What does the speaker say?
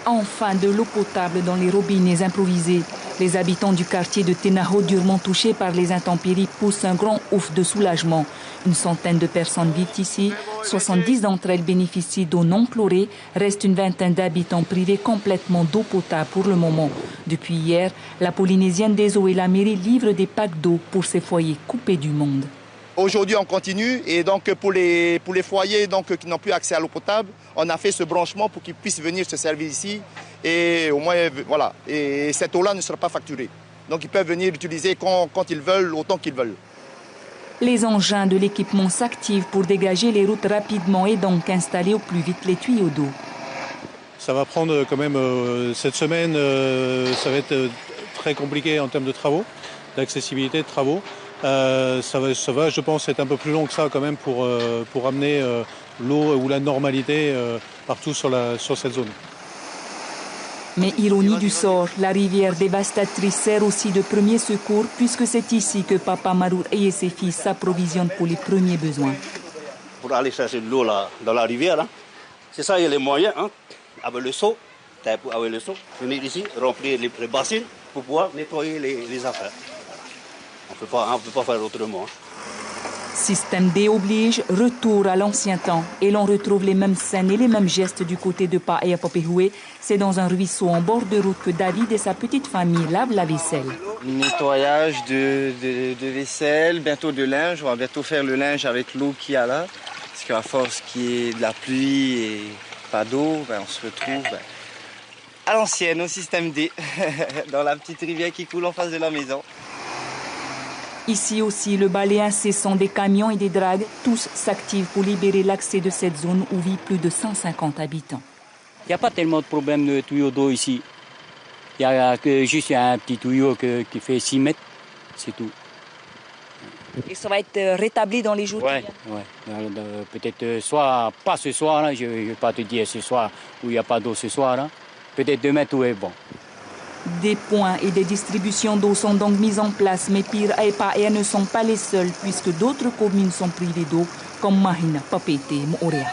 enfin de l'eau potable dans les robinets improvisés. Les habitants du quartier de Tenaho, durement touchés par les intempéries, poussent un grand ouf de soulagement. Une centaine de personnes vivent ici. 70 d'entre elles bénéficient d'eau non chlorée. Reste une vingtaine d'habitants privés complètement d'eau potable pour le moment. Depuis hier, la Polynésienne des eaux et la mairie livrent des packs d'eau pour ces foyers coupés du monde. Aujourd'hui, on continue et donc pour les foyers qui n'ont plus accès à l'eau potable, on a fait ce branchement pour qu'ils puissent venir se servir ici et au moins, voilà. Et cette eau-là ne sera pas facturée. Donc ils peuvent venir l'utiliser quand ils veulent, autant qu'ils veulent. Les engins de l'équipement s'activent pour dégager les routes rapidement et donc installer au plus vite les tuyaux d'eau. Ça va prendre quand même cette semaine, ça va être très compliqué en termes de travaux, d'accessibilité de travaux. Ça va, je pense, être un peu plus long que ça quand même pour amener l'eau ou la normalité partout sur cette zone. Mais ironie du sort, la rivière dévastatrice sert aussi de premier secours puisque c'est ici que Papa Marour et ses fils s'approvisionnent pour les premiers besoins. Pour aller chercher de l'eau dans la rivière, hein. C'est ça, il y a les moyens, hein. Avec le seau, venir ici, remplir les bassines pour pouvoir nettoyer les affaires. On ne peut pas faire autrement. Système D oblige, retour à l'ancien temps. Et l'on retrouve les mêmes scènes et les mêmes gestes du côté de Paeyapopehue. C'est dans un ruisseau en bord de route que David et sa petite famille lavent la vaisselle. Nettoyage de vaisselle, bientôt de linge. On va bientôt faire le linge avec l'eau qu'il y a là. Parce qu'à force qu'il y ait de la pluie et pas d'eau, on se retrouve à l'ancienne, au système D, dans la petite rivière qui coule en face de la maison. Ici aussi, le balai incessant des camions et des dragues, tous s'activent pour libérer l'accès de cette zone où vivent plus de 150 habitants. Il n'y a pas tellement de problème de tuyaux d'eau ici. Il y a juste un petit tuyau qui fait 6 mètres, c'est tout. Et ça va être rétabli dans les jours qui viennent? Oui. Peut-être soit, pas ce soir, hein, je ne vais pas te dire ce soir où il n'y a pas d'eau ce soir. Hein. Peut-être demain tout est bon. Des points et des distributions d'eau sont donc mises en place, mais Pire et Paea ne sont pas les seuls puisque d'autres communes sont privées d'eau, comme Mahina, Papeete et Moorea.